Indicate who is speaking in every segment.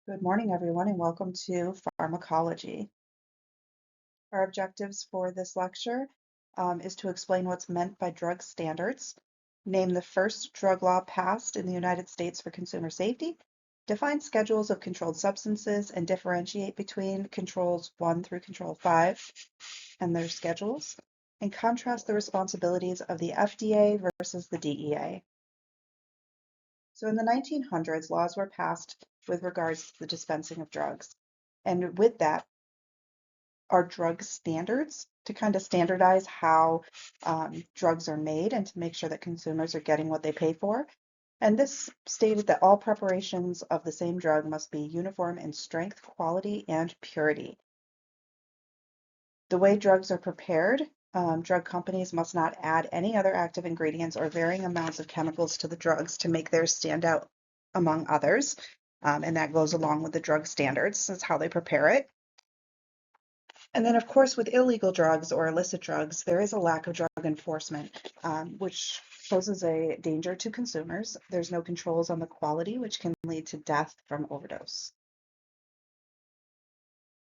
Speaker 1: Good morning, everyone, and welcome to Pharmacology. Our objectives for this lecture is to explain what's meant by drug standards, name the first drug law passed in the United States for consumer safety, define schedules of controlled substances, and differentiate between controls 1 through control 5 and their schedules, and contrast the responsibilities of the FDA versus the DEA. So in the 1900s, laws were passed with regards to the dispensing of drugs. And with that are drug standards to kind of standardize how drugs are made and to make sure that consumers are getting what they pay for. And this stated that all preparations of the same drug must be uniform in strength, quality, and purity. The way drugs are prepared, drug companies must not add any other active ingredients or varying amounts of chemicals to the drugs to make theirs stand out among others. And that goes along with the drug standards. That's how they prepare it. And then, of course, with illegal drugs or illicit drugs, there is a lack of drug enforcement, which poses a danger to consumers. There's no controls on the quality, which can lead to death from overdose.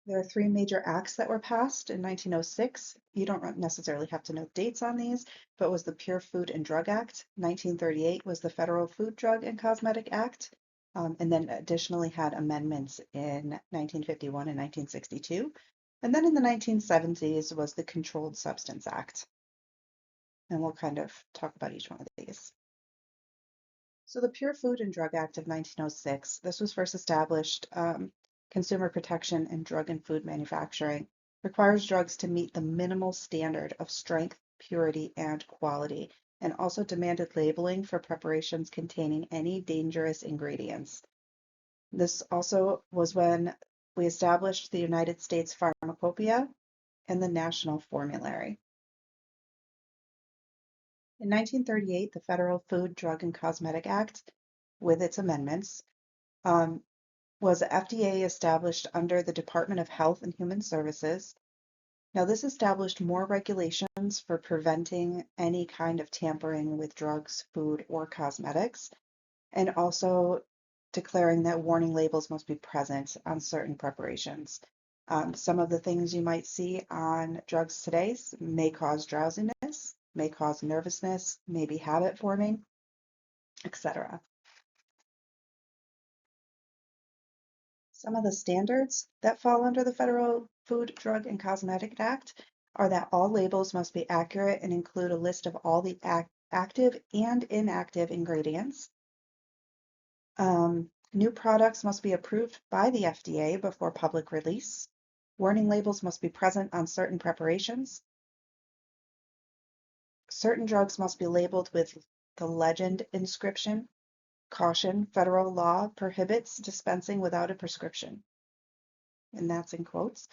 Speaker 1: There are three major acts that were passed in 1906. You don't necessarily have to know dates on these, but it was the Pure Food and Drug Act. 1938 was the Federal Food, Drug, and Cosmetic Act, and then additionally had amendments in 1951 and 1962. And then in the 1970s was the Controlled Substance Act. And we'll kind of talk about each one of these. So the Pure Food and Drug Act of 1906, this was first established. Consumer protection in drug and food manufacturing requires drugs to meet the minimal standard of strength, purity, and quality, and also demanded labeling for preparations containing any dangerous ingredients. This also was when we established the United States Pharmacopoeia and the National Formulary. In 1938, the Federal Food, Drug, and Cosmetic Act, with its amendments, was FDA established under the Department of Health and Human Services. Now, this established more regulations for preventing any kind of tampering with drugs, food, or cosmetics, and also declaring that warning labels must be present on certain preparations. Some of the things you might see on drugs today may cause drowsiness, may cause nervousness, may be habit forming, etc. Some of the standards that fall under the Federal Food, Drug, and Cosmetic Act are that all labels must be accurate and include a list of all the active and inactive ingredients. New products must be approved by the FDA before public release. Warning labels must be present on certain preparations. Certain drugs must be labeled with the legend inscription. Caution, federal law prohibits dispensing without a prescription. And that's in quotes.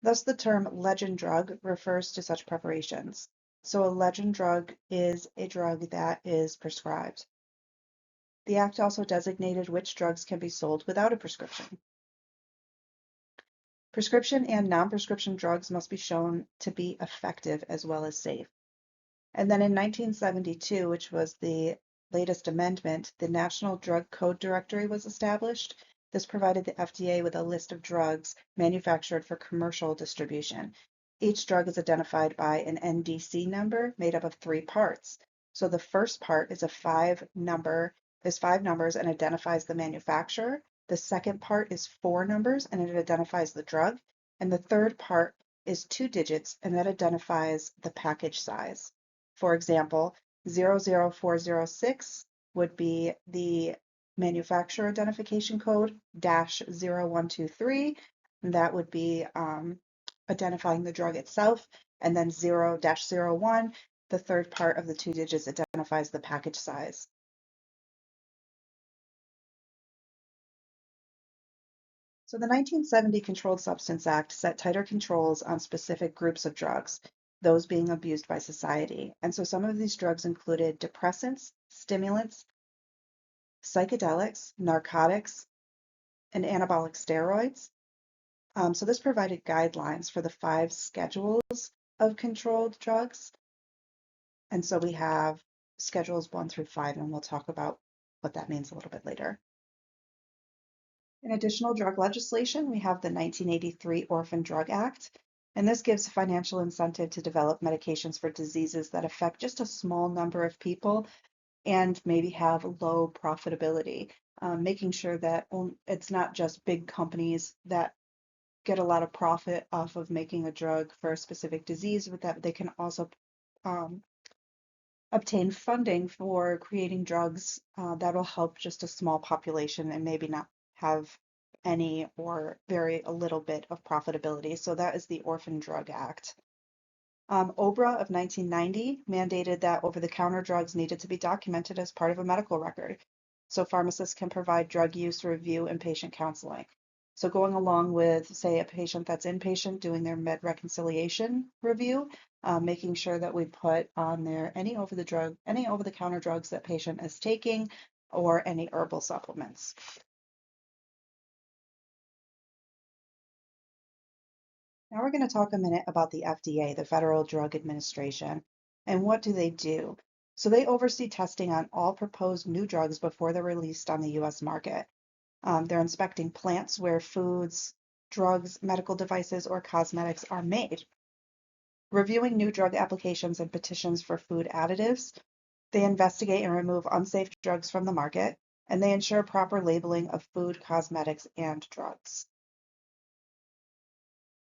Speaker 1: Thus, the term legend drug refers to such preparations. So a legend drug is a drug that is prescribed. The Act also designated which drugs can be sold without a prescription. Prescription and non-prescription drugs must be shown to be effective as well as safe. And then in 1972, which was the latest amendment, the National Drug Code Directory was established. This provided the FDA with a list of drugs manufactured for commercial distribution. Each drug is identified by an NDC number made up of 3 parts. So the first part is five numbers and identifies the manufacturer. The second part is 4 numbers and it identifies the drug. And the third part is 2 digits and that identifies the package size. For example, 00406 would be the manufacturer identification code, -0123, that would be identifying the drug itself, and then 0-01, the third part of the 2 digits identifies the package size. So the 1970 Controlled Substance Act set tighter controls on specific groups of drugs, those being abused by society. And so some of these drugs included depressants, stimulants, psychedelics, narcotics, and anabolic steroids. So this provided guidelines for the 5 schedules of controlled drugs. And so we have schedules 1 through 5, and we'll talk about what that means a little bit later. In additional drug legislation, we have the 1983 Orphan Drug Act, and this gives financial incentive to develop medications for diseases that affect just a small number of people and maybe have low profitability, making sure that it's not just big companies that get a lot of profit off of making a drug for a specific disease, but that they can also um, obtain funding for creating drugs that'll help just a small population and maybe not have any or very a little bit of profitability. So that is the Orphan Drug Act. OBRA of 1990 mandated that over-the-counter drugs needed to be documented as part of a medical record, so pharmacists can provide drug use review and patient counseling. So going along with, say, a patient that's inpatient doing their med reconciliation review, making sure that we put on there any over-the-counter drugs that patient is taking or any herbal supplements. Now we're going to talk a minute about the FDA, the Federal Drug Administration, and what do they do? So they oversee testing on all proposed new drugs before they're released on the US market. They're inspecting plants where foods, drugs, medical devices, or cosmetics are made. Reviewing new drug applications and petitions for food additives, they investigate and remove unsafe drugs from the market, and they ensure proper labeling of food, cosmetics, and drugs.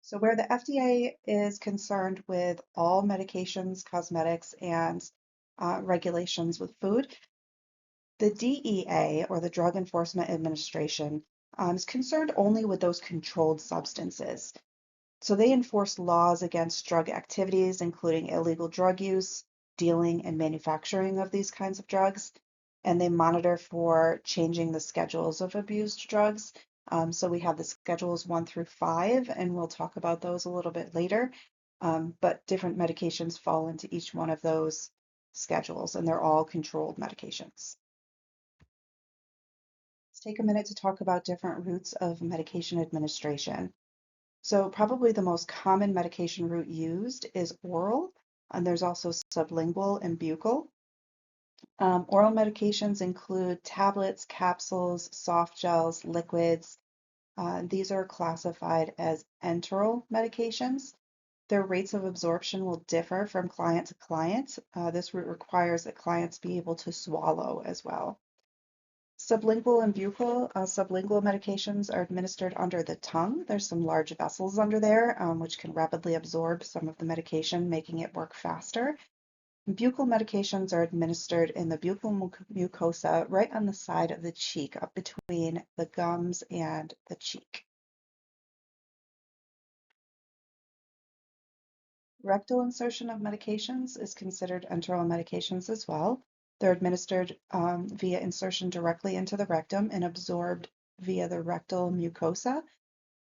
Speaker 1: So where the FDA is concerned with all medications, cosmetics, and regulations with food, the DEA, or the Drug Enforcement Administration, is concerned only with those controlled substances. So they enforce laws against drug activities, including illegal drug use, dealing, and manufacturing of these kinds of drugs. And they monitor for changing the schedules of abused drugs. So we have the schedules 1 through 5, and we'll talk about those a little bit later. But different medications fall into each one of those schedules, and they're all controlled medications. Let's take a minute to talk about different routes of medication administration. So probably the most common medication route used is oral, and there's also sublingual and buccal. Oral medications include tablets, capsules, soft gels, liquids. These are classified as enteral medications. Their rates of absorption will differ from client to client. This route requires that clients be able to swallow as well. Sublingual and buccal, sublingual medications are administered under the tongue. There's some large vessels under there, which can rapidly absorb some of the medication, making it work faster. Buccal medications are administered in the buccal mucosa right on the side of the cheek, up between the gums and the cheek. Rectal insertion of medications is considered enteral medications as well. They're administered via insertion directly into the rectum and absorbed via the rectal mucosa.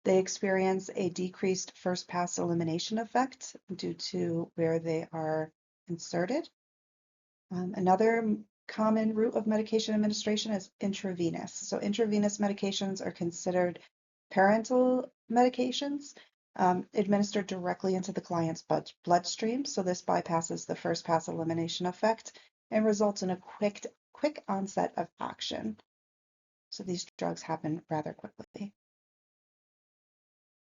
Speaker 1: They experience a decreased first pass elimination effect due to where they are inserted. Another common route of medication administration is intravenous. So intravenous medications are considered parenteral medications administered directly into the client's bloodstream. So this bypasses the first pass elimination effect and results in a quick onset of action. So these drugs happen rather quickly.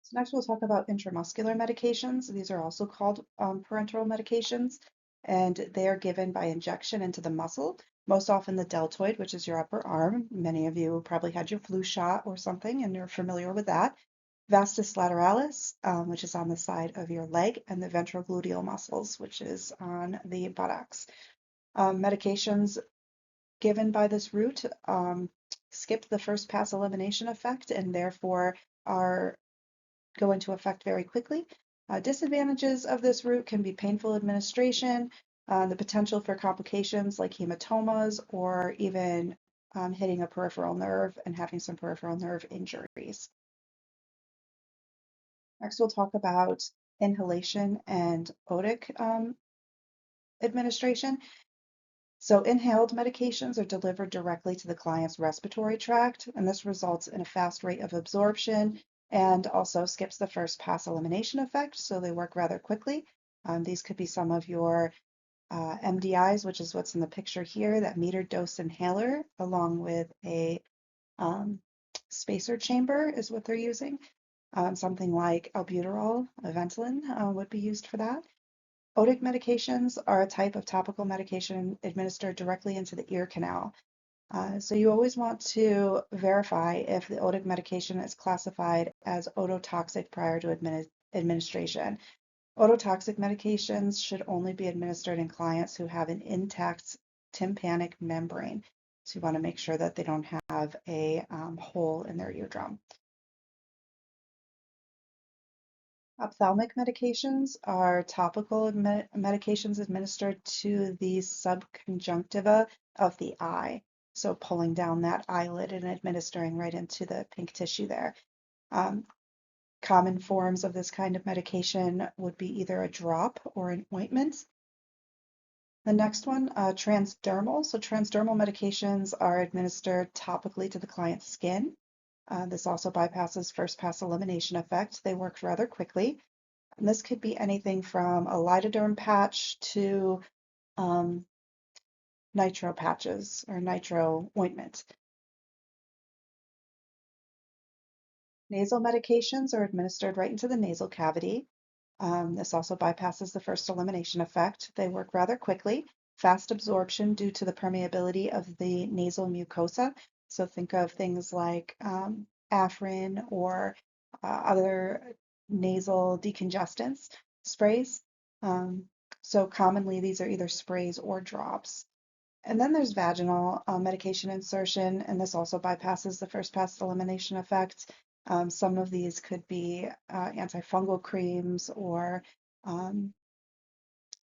Speaker 1: So next we'll talk about intramuscular medications. These are also called parenteral medications, and they are given by injection into the muscle, most often the deltoid, which is your upper arm. Many of you probably had your flu shot or something, and you're familiar with that. Vastus lateralis, which is on the side of your leg, and the ventrogluteal muscles, which is on the buttocks. Medications given by this route skip the first pass elimination effect and therefore are go into effect very quickly. Disadvantages of this route can be painful administration, the potential for complications like hematomas, or even hitting a peripheral nerve and having some peripheral nerve injuries. Next, we'll talk about inhalation and otic administration. So inhaled medications are delivered directly to the client's respiratory tract, and this results in a fast rate of absorption and also skips the first pass elimination effect, so they work rather quickly. These could be some of your MDIs, which is what's in the picture here, that metered dose inhaler, along with a spacer chamber is what they're using. Something like albuterol, Ventolin would be used for that. Otic medications are a type of topical medication administered directly into the ear canal. So you always want to verify if the otic medication is classified as ototoxic prior to administration. Ototoxic medications should only be administered in clients who have an intact tympanic membrane. So you want to make sure that they don't have a hole in their eardrum. Ophthalmic medications are topical medications administered to the subconjunctiva of the eye. So pulling down that eyelid and administering right into the pink tissue there. Um, Common forms of this kind of medication would be either a drop or an ointment. The next one, transdermal. So transdermal medications are administered topically to the client's skin. This also bypasses first pass elimination effect. They work rather quickly. And this could be anything from a lidoderm patch to um, nitro patches or nitro ointment. Nasal medications are administered right into the nasal cavity. This also bypasses the first elimination effect. They work rather quickly, fast absorption due to the permeability of the nasal mucosa. So think of things like Afrin or other nasal decongestants sprays. Um, so commonly these are either sprays or drops. And then there's vaginal medication insertion, and this also bypasses the first pass elimination effect. Some of these could be antifungal creams or um,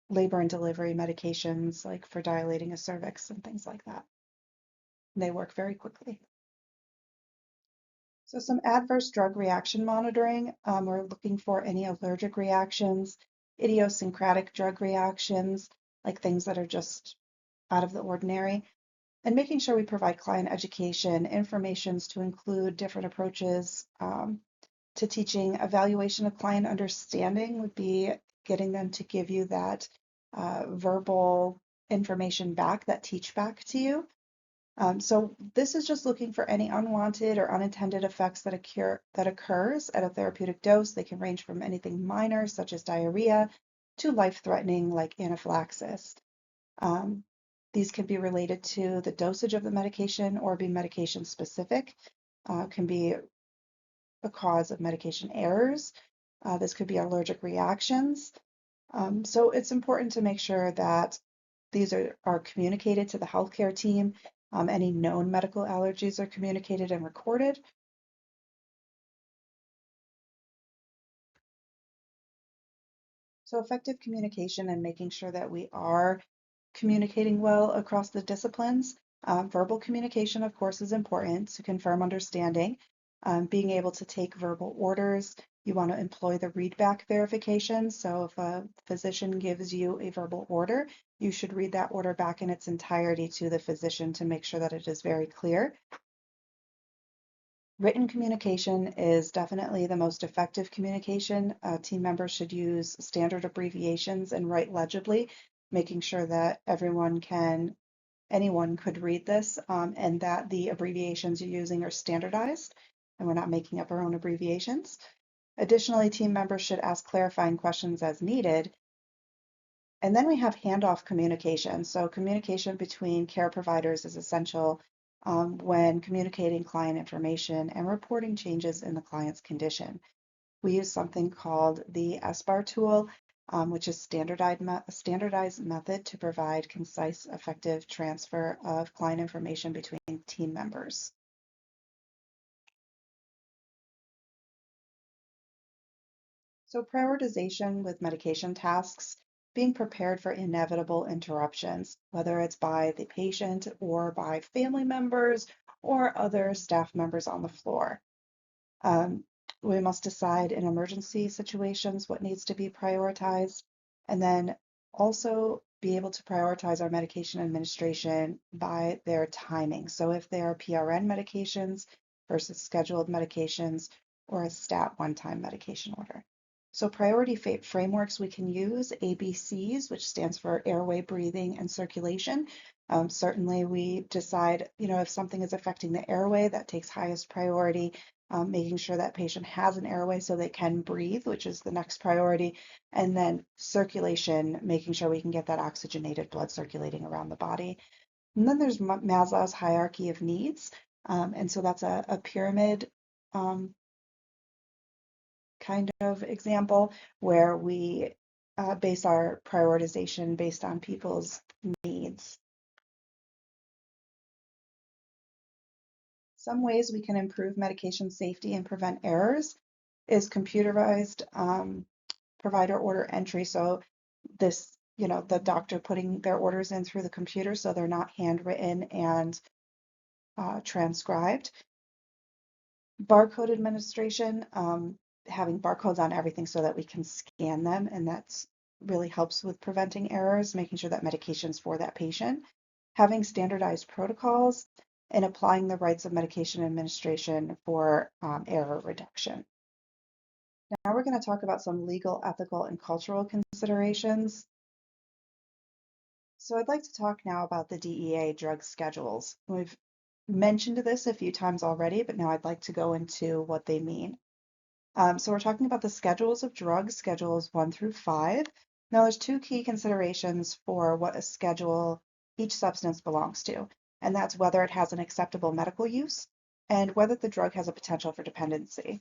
Speaker 1: labor and delivery medications, like for dilating a cervix and things like that. And they work very quickly. So some adverse drug reaction monitoring, we're looking for any allergic reactions, idiosyncratic drug reactions, like things that are just out of the ordinary, and making sure we provide client education, informations to include different approaches to teaching. Evaluation of client understanding would be getting them to give you that verbal information back, that teach back to you. So this is just looking for any unwanted or unintended effects that occurs at a therapeutic dose. They can range from anything minor, such as diarrhea, to life-threatening, like anaphylaxis. Um, these can be related to the dosage of the medication or be medication specific, can be a cause of medication errors. This could be allergic reactions. So it's important to make sure that these are communicated to the healthcare team. Any known medical allergies are communicated and recorded. So effective communication and making sure that we are communicating well across the disciplines. Verbal communication, of course, is important to confirm understanding. Being able to take verbal orders. You want to employ the readback verification. So if a physician gives you a verbal order, you should read that order back in its entirety to the physician to make sure that it is very clear. Written communication is definitely the most effective communication. Team members should use standard abbreviations and write legibly, making sure that anyone could read this, and that the abbreviations you're using are standardized and we're not making up our own abbreviations. Additionally, team members should ask clarifying questions as needed. And then we have handoff communication. So communication between care providers is essential when communicating client information and reporting changes in the client's condition. We use something called the SBAR tool, which is a standardized method to provide concise, effective transfer of client information between team members. So prioritization with medication tasks, being prepared for inevitable interruptions, whether it's by the patient or by family members or other staff members on the floor. Um, we must decide in emergency situations what needs to be prioritized, and then also be able to prioritize our medication administration by their timing. So if they are PRN medications versus scheduled medications or a stat one-time medication order. So priority frameworks we can use, ABCs, which stands for airway, breathing, and circulation. Certainly, we decide, if something is affecting the airway, that takes highest priority, making sure that patient has an airway so they can breathe, which is the next priority. And then circulation, making sure we can get that oxygenated blood circulating around the body. And then there's Maslow's hierarchy of needs. And so that's a pyramid um, kind of example where we base our prioritization based on people's needs. Some ways we can improve medication safety and prevent errors is computerized provider order entry. So the doctor putting their orders in through the computer so they're not handwritten and transcribed. Barcode administration, having barcodes on everything so that we can scan them, and that's really helps with preventing errors, making sure that medication's for that patient. Having standardized protocols and applying the rights of medication administration for error reduction. Now we're going to talk about some legal, ethical, and cultural considerations. So I'd like to talk now about the DEA drug schedules. We've mentioned this a few times already, but now I'd like to go into what they mean. So we're talking about the schedules of drugs, schedules 1 through 5. Now there's two key considerations for what a schedule each substance belongs to, and that's whether it has an acceptable medical use and whether the drug has a potential for dependency.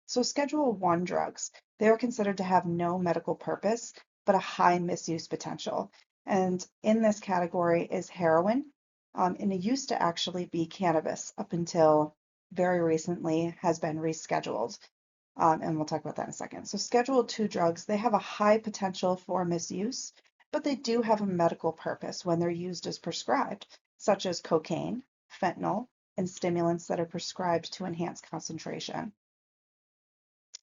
Speaker 1: So Schedule 1 drugs, they are considered to have no medical purpose, but a high misuse potential. And in this category is heroin, and it used to actually be cannabis up until very recently has been rescheduled. And we'll talk about that in a second. So Schedule 2 drugs, they have a high potential for misuse, but they do have a medical purpose when they're used as prescribed, such as cocaine, fentanyl, and stimulants that are prescribed to enhance concentration.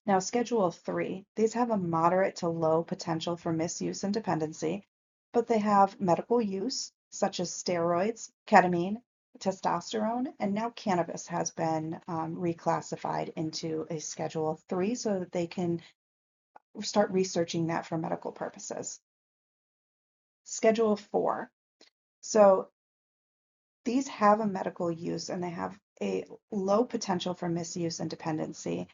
Speaker 1: Now, Schedule 3, these have a moderate to low potential for misuse and dependency, but they have medical use, such as steroids, ketamine, testosterone, and now cannabis has been reclassified into a Schedule 3 so that they can start researching that for medical purposes. Schedule 4. So these have a medical use and they have a low potential for misuse and dependency,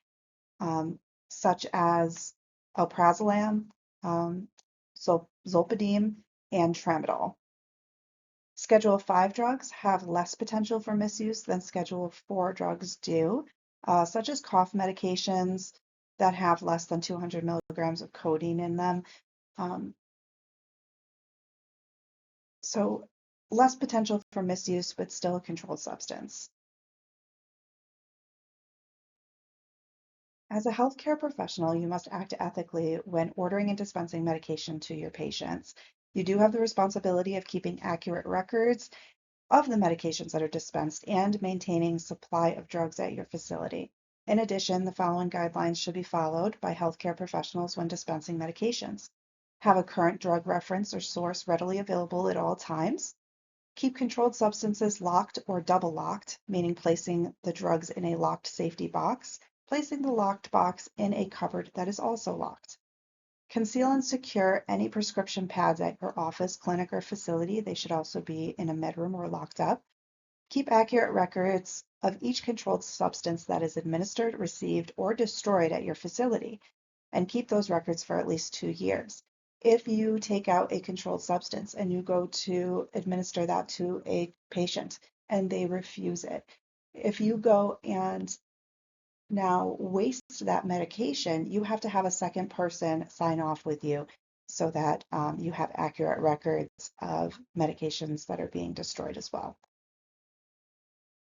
Speaker 1: such as alprazolam, um, zolpidem, and tramadol. Schedule 5 drugs have less potential for misuse than Schedule 4 drugs do, such as cough medications that have less than 200 milligrams of codeine in them. Um, so less potential for misuse, but still a controlled substance. As a healthcare professional, you must act ethically when ordering and dispensing medication to your patients. You do have the responsibility of keeping accurate records of the medications that are dispensed and maintaining supply of drugs at your facility. In addition, the following guidelines should be followed by healthcare professionals when dispensing medications. Have a current drug reference or source readily available at all times. Keep controlled substances locked or double locked, meaning placing the drugs in a locked safety box, placing the locked box in a cupboard that is also locked. Conceal and secure any prescription pads at your office, clinic, or facility. They should also be in a medroom or locked up. Keep accurate records of each controlled substance that is administered, received, or destroyed at your facility, and keep those records for at least 2 years. If you take out a controlled substance and you go to administer that to a patient and they refuse it, if you go and now waste that medication, you have to have a second person sign off with you so that you have accurate records of medications that are being destroyed as well.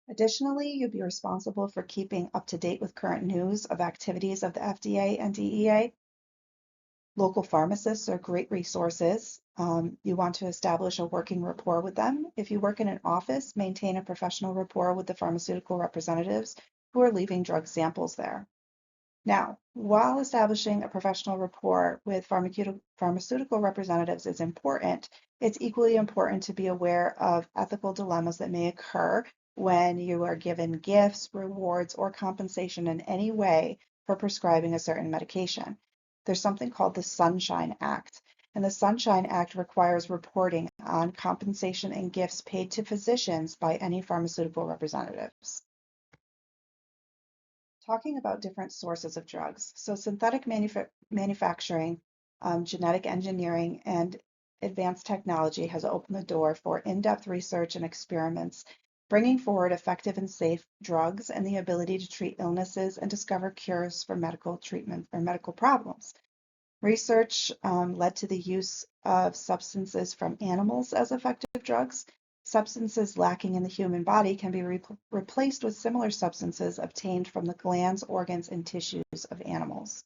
Speaker 1: Additionally, you'll be responsible for keeping up to date with current news of activities of the FDA and DEA. Local pharmacists are great resources. You want to establish a working rapport with them. If you work in an office, maintain a professional rapport with the pharmaceutical representatives who are leaving drug samples there. Now, while establishing a professional rapport with pharmaceutical representatives is important, it's equally important to be aware of ethical dilemmas that may occur when you are given gifts, rewards, or compensation in any way for prescribing a certain medication. There's something called the Sunshine Act, And the Sunshine Act requires reporting on compensation and gifts paid to physicians by any pharmaceutical representatives. Talking about different sources of drugs. So synthetic manufacturing, genetic engineering, and advanced technology has opened the door for in-depth research and experiments, bringing forward effective and safe drugs and the ability to treat illnesses and discover cures for medical treatment or medical problems. Research led to the use of substances from animals as effective drugs. Substances lacking in the human body can be replaced with similar substances obtained from the glands, organs, and tissues of animals.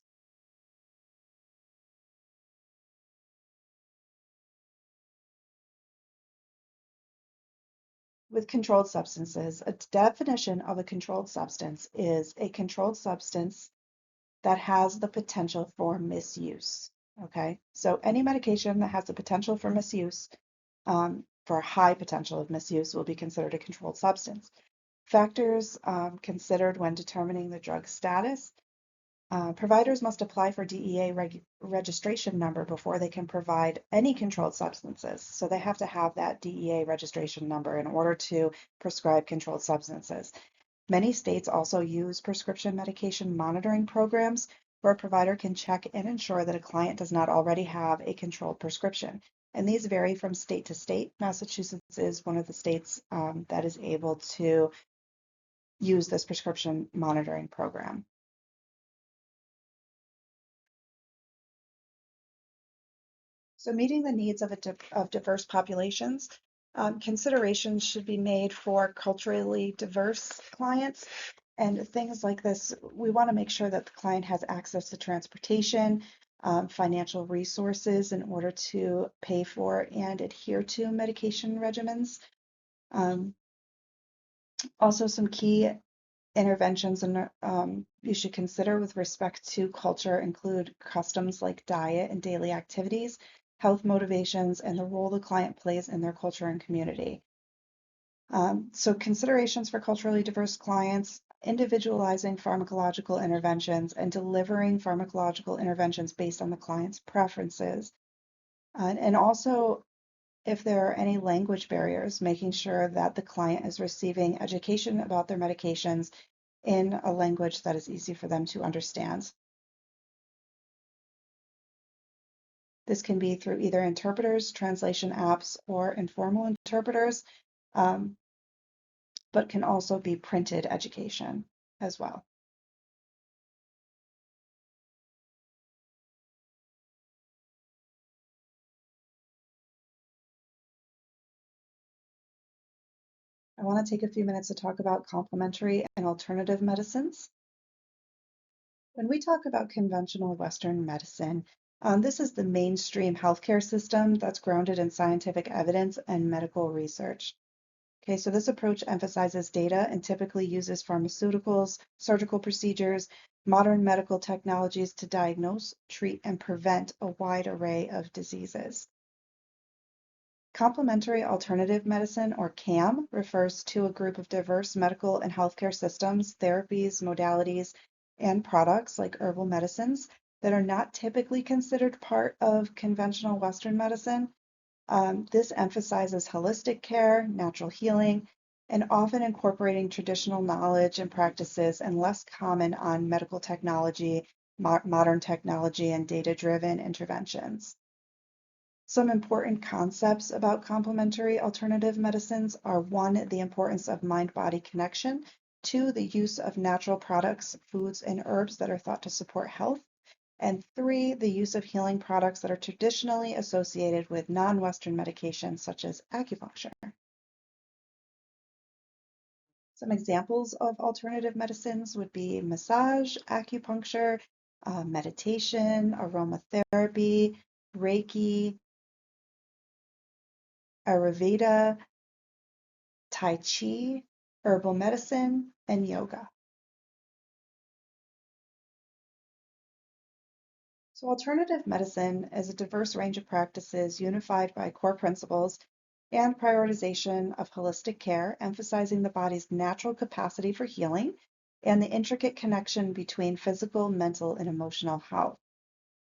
Speaker 1: With controlled substances, a definition of a controlled substance is a controlled substance that has the potential for misuse. Okay, so any medication that has the potential for misuse, for a high potential of misuse, will be considered a controlled substance. Factors considered when determining the drug status. Providers must apply for DEA registration number before they can provide any controlled substances. So they have to have that DEA registration number in order to prescribe controlled substances. Many states also use prescription medication monitoring programs where a provider can check and ensure that a client does not already have a controlled prescription. And these vary from state to state. Massachusetts is one of the states that is able to use this prescription monitoring program. So meeting the needs of diverse populations, considerations should be made for culturally diverse clients. And things like this, we want to make sure that the client has access to transportation, financial resources in order to pay for and adhere to medication regimens. Um, Also, some key interventions and you should consider with respect to culture include customs like diet and daily activities, health motivations, and the role the client plays in their culture and community. So considerations for culturally diverse clients, individualizing pharmacological interventions and delivering pharmacological interventions based on the client's preferences. And also, if there are any language barriers, making sure that the client is receiving education about their medications in a language that is easy for them to understand. This can be through either interpreters, translation apps, or informal interpreters, um, but can also be printed education as well. I want to take a few minutes to talk about complementary and alternative medicines. When we talk about conventional Western medicine, this is the mainstream healthcare system that's grounded in scientific evidence and medical research. Okay, so this approach emphasizes data and typically uses pharmaceuticals, surgical procedures, modern medical technologies to diagnose, treat, and prevent a wide array of diseases. Complementary alternative medicine, or CAM, refers to a group of diverse medical and healthcare systems, therapies, modalities, and products like herbal medicines that are not typically considered part of conventional Western medicine. This emphasizes holistic care, natural healing, and often incorporating traditional knowledge and practices and less common on medical technology, modern technology, and data-driven interventions. Some important concepts about complementary alternative medicines are: one, the importance of mind-body connection; two, the use of natural products, foods, and herbs that are thought to support health; and three, the use of healing products that are traditionally associated with non-Western medications such as acupuncture. Some examples of alternative medicines would be massage, acupuncture, meditation, aromatherapy, Reiki, Ayurveda, Tai Chi, herbal medicine, and yoga. So alternative medicine is a diverse range of practices unified by core principles and prioritization of holistic care, emphasizing the body's natural capacity for healing and the intricate connection between physical, mental, and emotional health.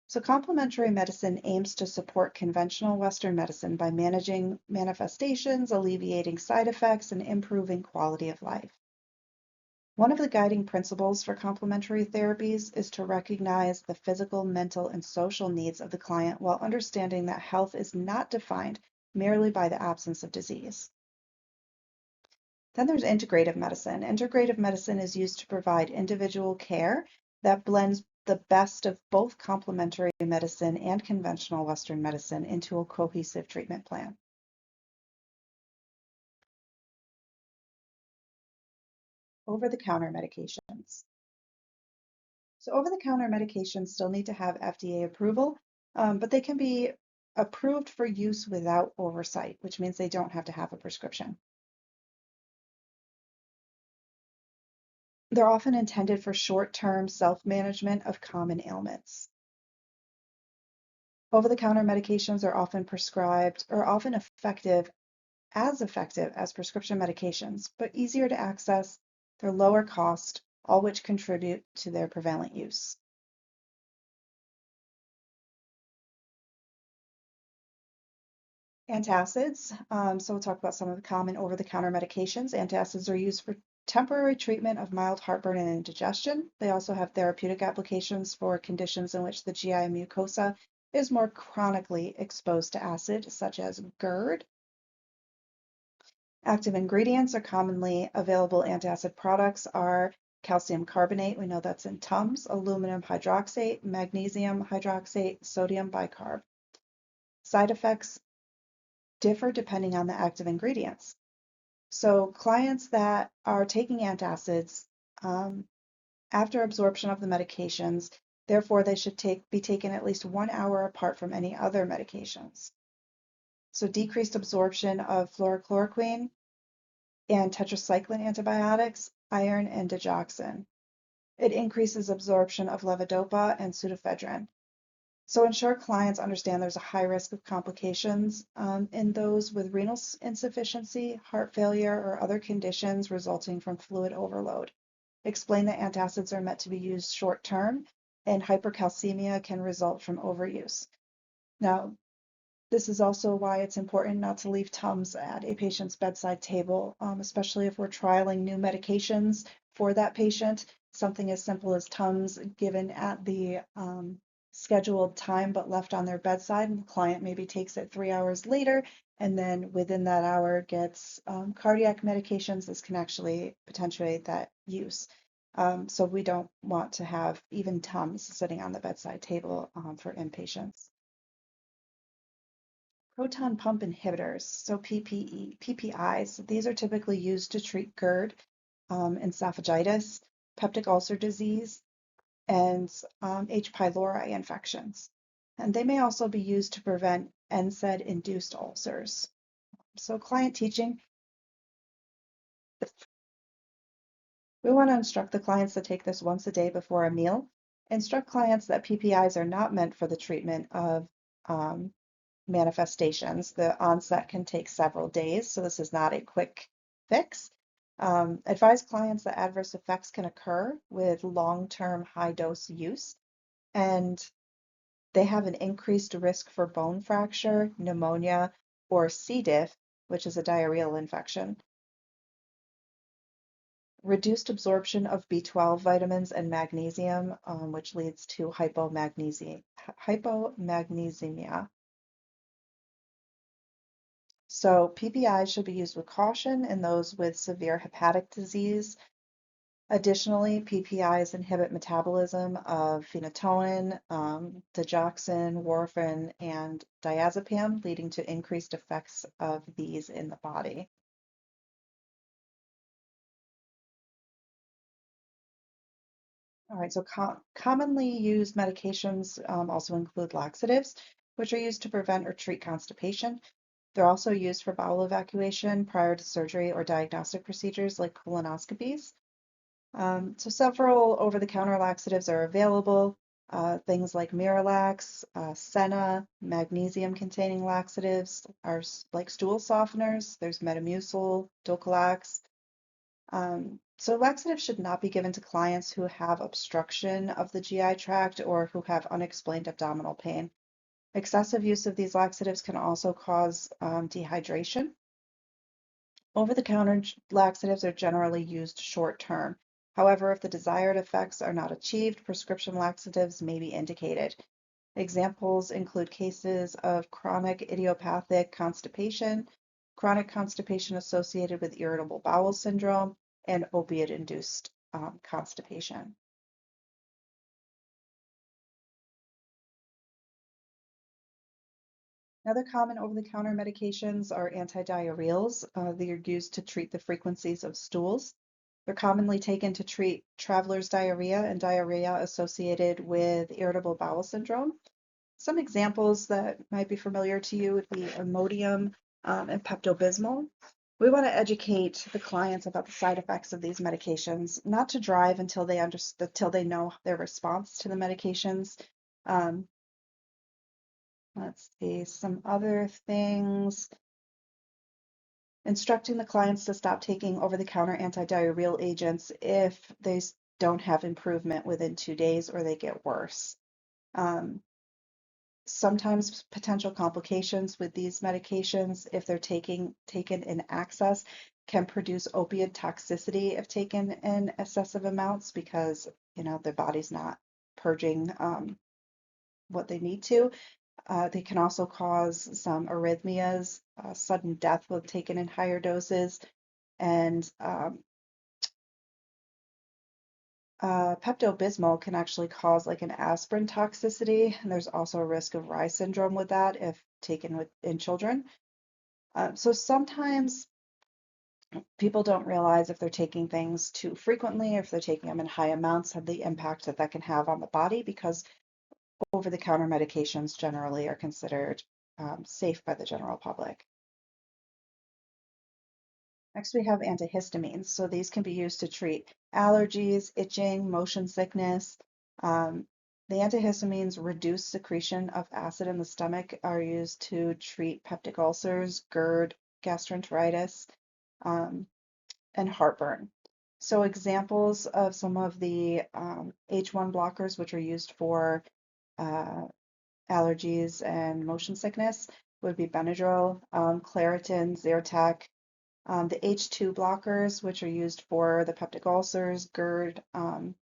Speaker 1: So complementary medicine aims to support conventional Western medicine by managing manifestations, alleviating side effects, and improving quality of life. One of the guiding principles for complementary therapies is to recognize the physical, mental, and social needs of the client while understanding that health is not defined merely by the absence of disease. Then there's integrative medicine. Integrative medicine is used to provide individual care that blends the best of both complementary medicine and conventional Western medicine into a cohesive treatment plan. Over-the-counter medications. So over-the-counter medications still need to have FDA approval, but they can be approved for use without oversight, which means they don't have to have a prescription. They're often intended for short-term self-management of common ailments. Over-the-counter medications are often prescribed or often effective as prescription medications, but easier to access, they're lower cost, all which contribute to their prevalent use. Antacids, so we'll talk about some of the common over-the-counter medications. Antacids are used for temporary treatment of mild heartburn and indigestion. They also have therapeutic applications for conditions in which the GI mucosa is more chronically exposed to acid, such as GERD. Active ingredients or commonly available antacid products are calcium carbonate, we know that's in Tums, aluminum hydroxate, magnesium hydroxate, sodium bicarb. Side effects differ depending on the active ingredients. So clients that are taking antacids after absorption of the medications, therefore they should be taken at least 1 hour apart from any other medications. So decreased absorption of fluorochloroquine and tetracycline antibiotics, iron, and digoxin. It increases absorption of levodopa and pseudoephedrine. So ensure clients understand there's a high risk of complications in those with renal insufficiency, heart failure, or other conditions resulting from fluid overload. Explain that antacids are meant to be used short term and hypercalcemia can result from overuse. Now, this is also why it's important not to leave Tums at a patient's bedside table, especially if we're trialing new medications for that patient. Something as simple as Tums given at the scheduled time but left on their bedside, and the client maybe takes it 3 hours later, and then within that hour gets cardiac medications. This can actually potentiate that use. So we don't want to have even Tums sitting on the bedside table for inpatients. Proton pump inhibitors, so PPIs, these are typically used to treat GERD, esophagitis, peptic ulcer disease, and H. pylori infections. And they may also be used to prevent NSAID-induced ulcers. So client teaching, we want to instruct the clients to take this once a day before a meal. Instruct clients that PPIs are not meant for the treatment of manifestations. The onset can take several days, so this is not a quick fix. Advise clients that adverse effects can occur with long-term high-dose use, and they have an increased risk for bone fracture, pneumonia, or C. diff, which is a diarrheal infection. Reduced absorption of B12 vitamins and magnesium, which leads to hypomagnesemia. So PPIs should be used with caution in those with severe hepatic disease. Additionally, PPIs inhibit metabolism of phenytoin, digoxin, warfarin, and diazepam, leading to increased effects of these in the body. All right, so commonly used medications also include laxatives, which are used to prevent or treat constipation. They're also used for bowel evacuation prior to surgery or diagnostic procedures like colonoscopies. So several over-the-counter laxatives are available. Things like Miralax, Senna, magnesium-containing laxatives are like stool softeners. There's Metamucil, Dulcolax. So laxatives should not be given to clients who have obstruction of the GI tract or who have unexplained abdominal pain. Excessive use of these laxatives can also cause dehydration. Over-the-counter laxatives are generally used short-term. However, if the desired effects are not achieved, prescription laxatives may be indicated. Examples include cases of chronic idiopathic constipation, chronic constipation associated with irritable bowel syndrome, and opiate-induced constipation. Other common over-the-counter medications are antidiarrheals. They are used to treat the frequencies of stools. They're commonly taken to treat traveler's diarrhea and diarrhea associated with irritable bowel syndrome. Some examples that might be familiar to you would be Imodium and Pepto-Bismol. We want to educate the clients about the side effects of these medications, not to drive until they know their response to the medications. Um, let's see, some other things. Instructing the clients to stop taking over-the-counter antidiarrheal agents if they don't have improvement within 2 days or they get worse. Um, Sometimes potential complications with these medications, if they're taken in excess, can produce opioid toxicity if taken in excessive amounts because their body's not purging what they need to. They can also cause some arrhythmias, sudden death when taken in higher doses, and Pepto-Bismol can actually cause like an aspirin toxicity, and there's also a risk of Reye syndrome with that if taken in children. So sometimes people don't realize if they're taking things too frequently, if they're taking them in high amounts, of the impact that that can have on the body because over-the-counter medications generally are considered safe by the general public. Next, we have antihistamines. So these can be used to treat allergies, itching, motion sickness. Um, the antihistamines reduce secretion of acid in the stomach, are used to treat peptic ulcers, GERD, gastroenteritis, um, and heartburn. So examples of some of the H1 blockers, which are used for uh, allergies and motion sickness, would be Benadryl, Claritin, Zyrtec, the H2 blockers, which are used for the peptic ulcers, GERD,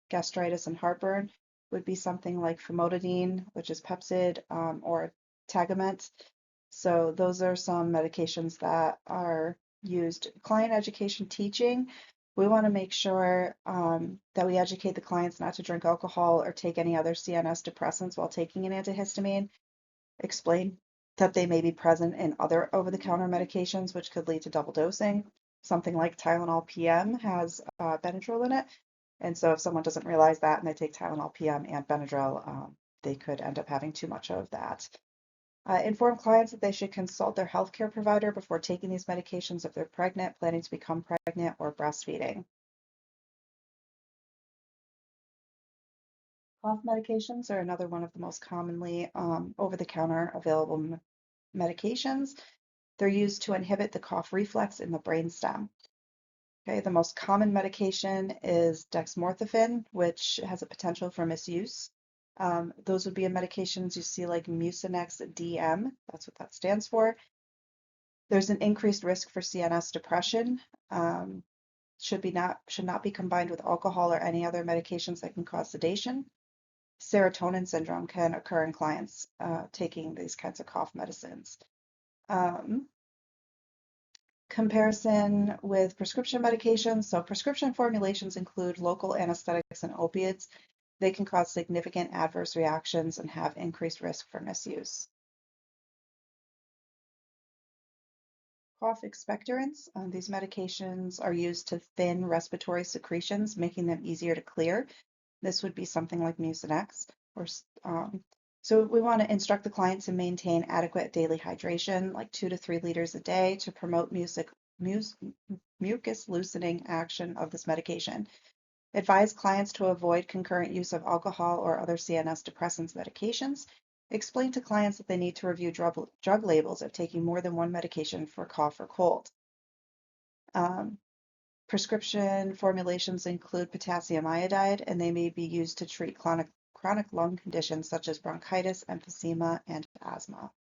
Speaker 1: gastritis, and heartburn, would be something like famotidine, which is Pepcid, or Tagamet. So those are some medications that are used. Client education teaching, we want to make sure that we educate the clients not to drink alcohol or take any other CNS depressants while taking an antihistamine. Explain that they may be present in other over-the-counter medications, which could lead to double dosing. Something like Tylenol PM has Benadryl in it. And so if someone doesn't realize that and they take Tylenol PM and Benadryl, they could end up having too much of that. Inform clients that they should consult their healthcare provider before taking these medications if they're pregnant, planning to become pregnant, or breastfeeding. Cough medications are another one of the most commonly over-the-counter available medications. They're used to inhibit the cough reflex in the brainstem. Okay, the most common medication is dexamorphan, which has a potential for misuse. Those would be medications you see like Mucinex DM, that's what that stands for. There's an increased risk for CNS depression. Um, should not be combined with alcohol or any other medications that can cause sedation. Serotonin syndrome can occur in clients taking these kinds of cough medicines. Um, Comparison with prescription medications. So prescription formulations include local anesthetics and opiates. They can cause significant adverse reactions and have increased risk for misuse. Cough expectorants. These medications are used to thin respiratory secretions, making them easier to clear. This would be something like Mucinex. Or, so we want to instruct the client to maintain adequate daily hydration, like 2 to 3 liters a day, to promote mucus loosening action of this medication. Advise clients to avoid concurrent use of alcohol or other CNS depressants medications. Explain to clients that they need to review drug labels if taking more than one medication for cough or cold. Um, Prescription formulations include potassium iodide, and they may be used to treat chronic lung conditions such as bronchitis, emphysema, and asthma.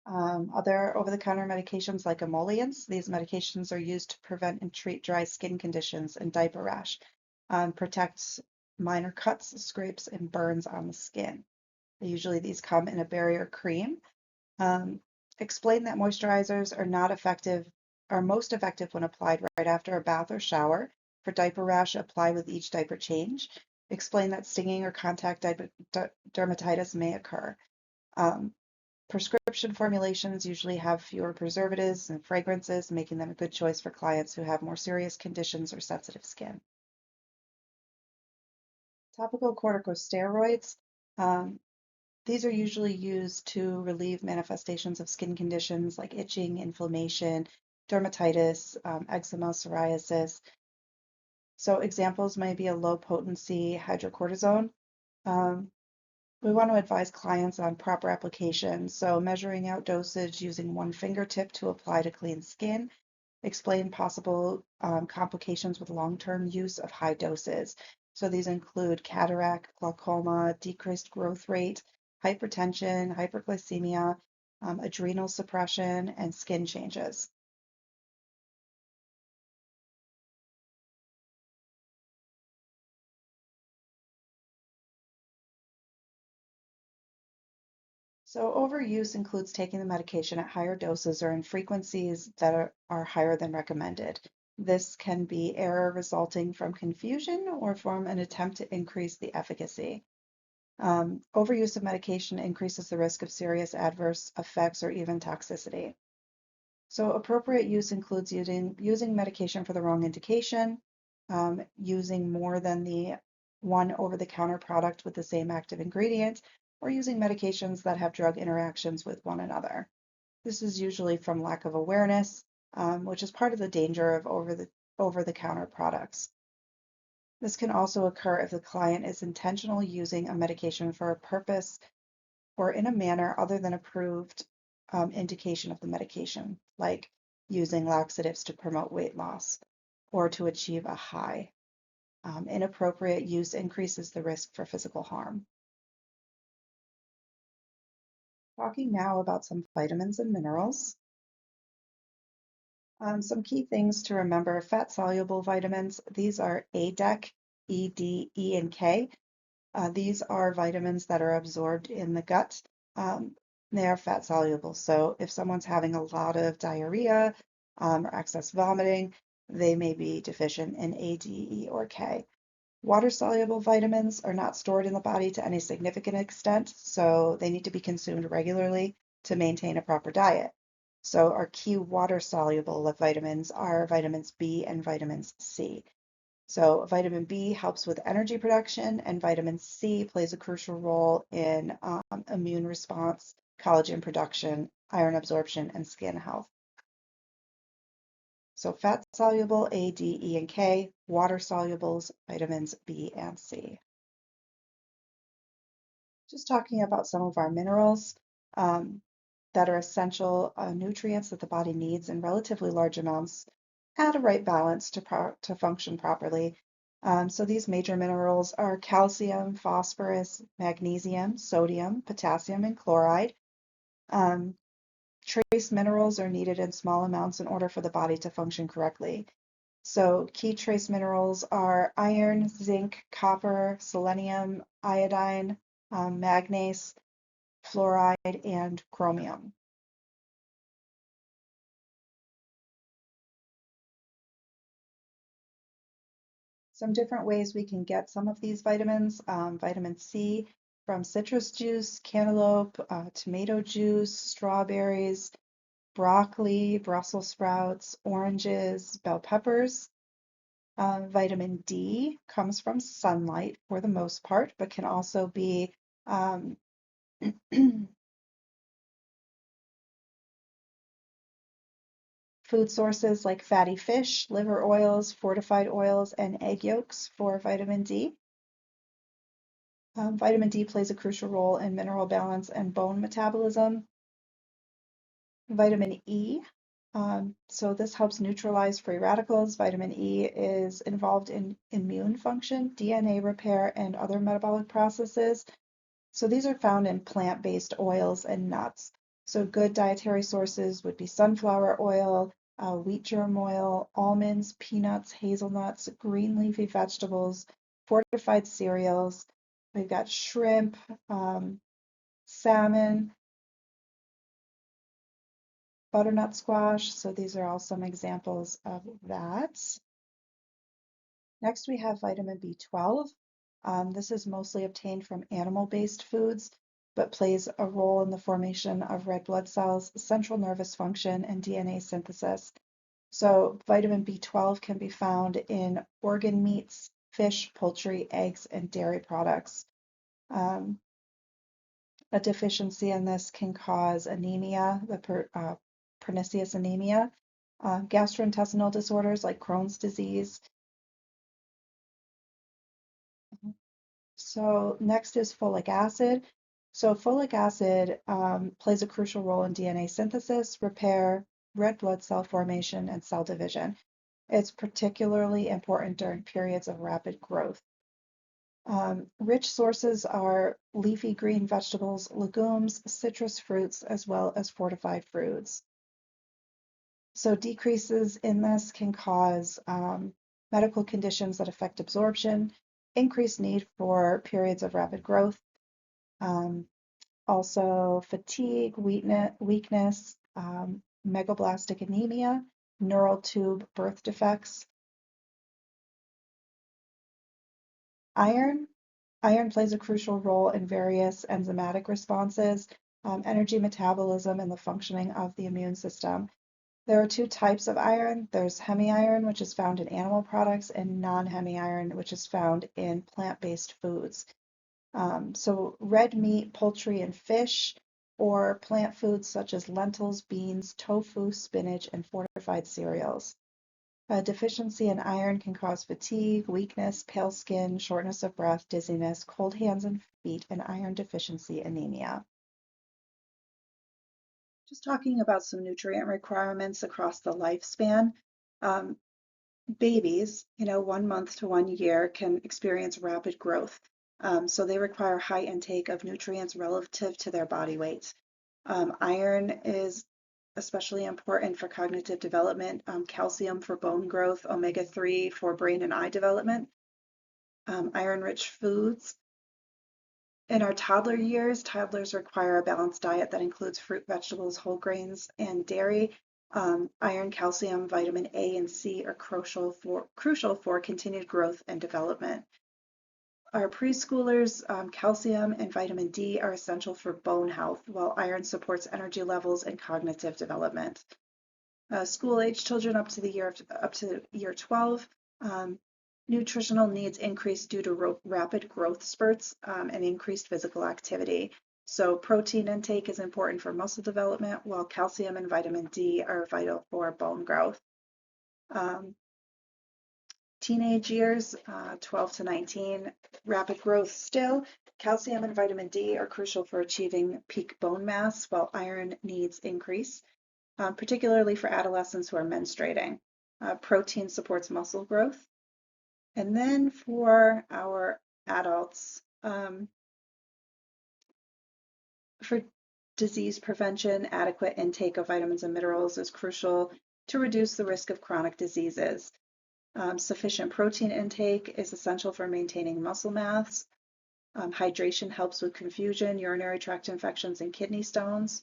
Speaker 1: Other over-the-counter medications like emollients. These medications are used to prevent and treat dry skin conditions and diaper rash, protect minor cuts, scrapes, and burns on the skin. Usually these come in a barrier cream. Um, Explain that moisturizers are most effective when applied right after a bath or shower. For diaper rash, apply with each diaper change. Explain that stinging or contact dermatitis may occur. Um, Prescription formulations usually have fewer preservatives and fragrances, making them a good choice for clients who have more serious conditions or sensitive skin. Topical corticosteroids. Um, These are usually used to relieve manifestations of skin conditions like itching, inflammation, dermatitis, eczema, psoriasis. So examples might be a low potency hydrocortisone. Um, we want to advise clients on proper application. So measuring out dosage using one fingertip to apply to clean skin. Explain possible complications with long-term use of high doses. So these include cataract, glaucoma, decreased growth rate, hypertension, hyperglycemia, adrenal suppression, and skin changes. So overuse includes taking the medication at higher doses or in frequencies that are higher than recommended. This can be error resulting from confusion or from an attempt to increase the efficacy. Overuse of medication increases the risk of serious adverse effects or even toxicity. So appropriate use includes using medication for the wrong indication, using more than the one over-the-counter product with the same active ingredient, or using medications that have drug interactions with one another. This is usually from lack of awareness, which is part of the danger of over-the-counter products. This can also occur if the client is intentionally using a medication for a purpose or in a manner other than approved indication of the medication, like using laxatives to promote weight loss or to achieve a high. Inappropriate use increases the risk for physical harm. Talking now about some vitamins and minerals. Some key things to remember, fat-soluble vitamins, these are A, DEC, E, D, E, and K. These are vitamins that are absorbed in the gut. They are fat soluble. So if someone's having a lot of diarrhea or excess vomiting, they may be deficient in A, D, E, or K. Water soluble vitamins are not stored in the body to any significant extent, so they need to be consumed regularly to maintain a proper diet. So our key water soluble vitamins are vitamins B and vitamins C. So vitamin B helps with energy production, and vitamin C plays a crucial role in immune response, collagen production, iron absorption, and skin health. So fat soluble A, D, E, and K, water solubles, vitamins B and C. Just talking about some of our minerals um, that are essential nutrients that the body needs in relatively large amounts at a right balance to function properly. So these major minerals are calcium, phosphorus, magnesium, sodium, potassium, and chloride. Um, Trace minerals are needed in small amounts in order for the body to function correctly. So key trace minerals are iron, zinc, copper, selenium, iodine, manganese, fluoride, and chromium. Some different ways we can get some of these vitamins. Vitamin C from citrus juice, cantaloupe, tomato juice, strawberries, broccoli, Brussels sprouts, oranges, bell peppers. Vitamin D comes from sunlight for the most part, but can also be um, food sources like fatty fish, liver oils, fortified oils, and egg yolks for vitamin D. Vitamin D plays a crucial role in mineral balance and bone metabolism. Vitamin E So this helps neutralize free radicals. Vitamin E is involved in immune function, DNA repair, and other metabolic processes. So these are found in plant-based oils and nuts. So good dietary sources would be sunflower oil, wheat germ oil, almonds, peanuts, hazelnuts, green leafy vegetables, fortified cereals. We've got shrimp, salmon, butternut squash. So these are all some examples of that. Next, we have vitamin B12. This is mostly obtained from animal-based foods, but plays a role in the formation of red blood cells, central nervous function, and DNA synthesis. So vitamin B12 can be found in organ meats, fish, poultry, eggs, and dairy products. Um, a deficiency in this can cause anemia, pernicious anemia, gastrointestinal disorders like Crohn's disease. So next is folic acid. So folic acid plays a crucial role in DNA synthesis, repair, red blood cell formation, and cell division. It's particularly important during periods of rapid growth. Rich sources are leafy green vegetables, legumes, citrus fruits, as well as fortified foods. So decreases in this can cause medical conditions that affect absorption, increased need for periods of rapid growth, um, also fatigue, weakness, megablastic anemia, neural tube birth defects. Iron. Iron plays a crucial role in various enzymatic responses, energy metabolism, and the functioning of the immune system. There are two types of iron. There's hemiiron, which is found in animal products, and non-hemiiron, which is found in plant-based foods. So red meat, poultry, and fish, or plant foods such as lentils, beans, tofu, spinach, and fortified cereals. A deficiency in iron can cause fatigue, weakness, pale skin, shortness of breath, dizziness, cold hands and feet, and iron deficiency anemia. Just talking about some nutrient requirements across the lifespan. Um, Babies, 1 month to 1 year, can experience rapid growth. So they require high intake of nutrients relative to their body weight. Iron is especially important for cognitive development, calcium for bone growth, omega-3 for brain and eye development. Iron-rich foods. In our toddler years, toddlers require a balanced diet that includes fruit, vegetables, whole grains, and dairy. Iron, calcium, vitamin A and C are crucial for continued growth and development. Our preschoolers, calcium and vitamin D are essential for bone health, while iron supports energy levels and cognitive development. School-age children up to year 12, nutritional needs increase due to rapid growth spurts and increased physical activity. So protein intake is important for muscle development, while calcium and vitamin D are vital for bone growth. Um, Teenage years, 12 to 19, rapid growth still. Calcium and vitamin D are crucial for achieving peak bone mass, while iron needs increase, particularly for adolescents who are menstruating. Protein supports muscle growth. And then for our adults, for disease prevention, adequate intake of vitamins and minerals is crucial to reduce the risk of chronic diseases. Sufficient protein intake is essential for maintaining muscle mass. Hydration helps with confusion, urinary tract infections, and kidney stones.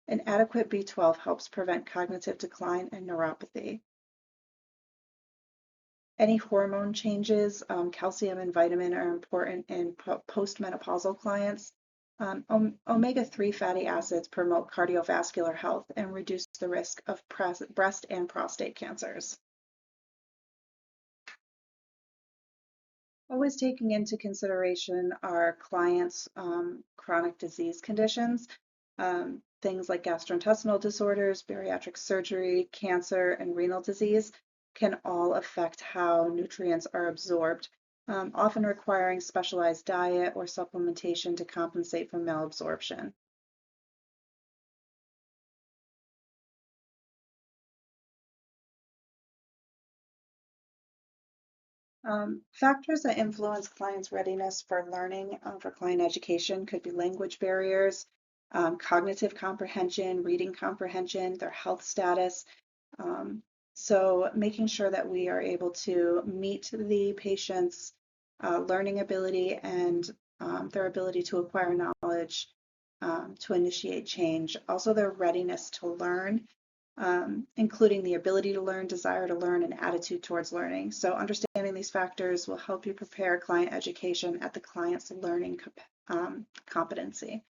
Speaker 1: And adequate B12 helps prevent cognitive decline and neuropathy. Any hormone changes, calcium and vitamin are important in postmenopausal clients. Omega-3 fatty acids promote cardiovascular health and reduce the risk of breast and prostate cancers. Always taking into consideration our clients' chronic disease conditions, things like gastrointestinal disorders, bariatric surgery, cancer, and renal disease can all affect how nutrients are absorbed, often requiring specialized diet or supplementation to compensate for malabsorption. Factors that influence clients' readiness for learning for client education could be language barriers, cognitive comprehension, reading comprehension, their health status. Um, so making sure that we are able to meet the patient's learning ability and their ability to acquire knowledge, to initiate change. Also their readiness to learn, including the ability to learn, desire to learn, and attitude towards learning. So understanding these factors will help you prepare client education at the client's learning competency.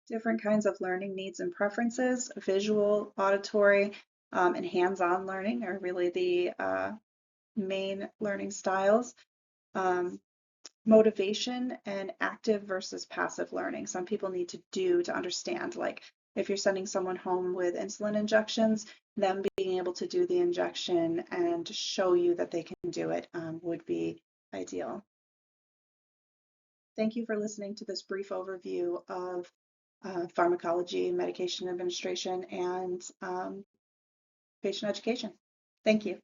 Speaker 1: Different kinds of learning needs and preferences, visual, auditory, and hands-on learning are really the main learning styles. Um, Motivation and active versus passive learning. Some people need to do to understand, like if you're sending someone home with insulin injections, them being able to do the injection and show you that they can do it would be ideal. Thank you for listening to this brief overview of pharmacology, medication administration, and patient education. Thank you.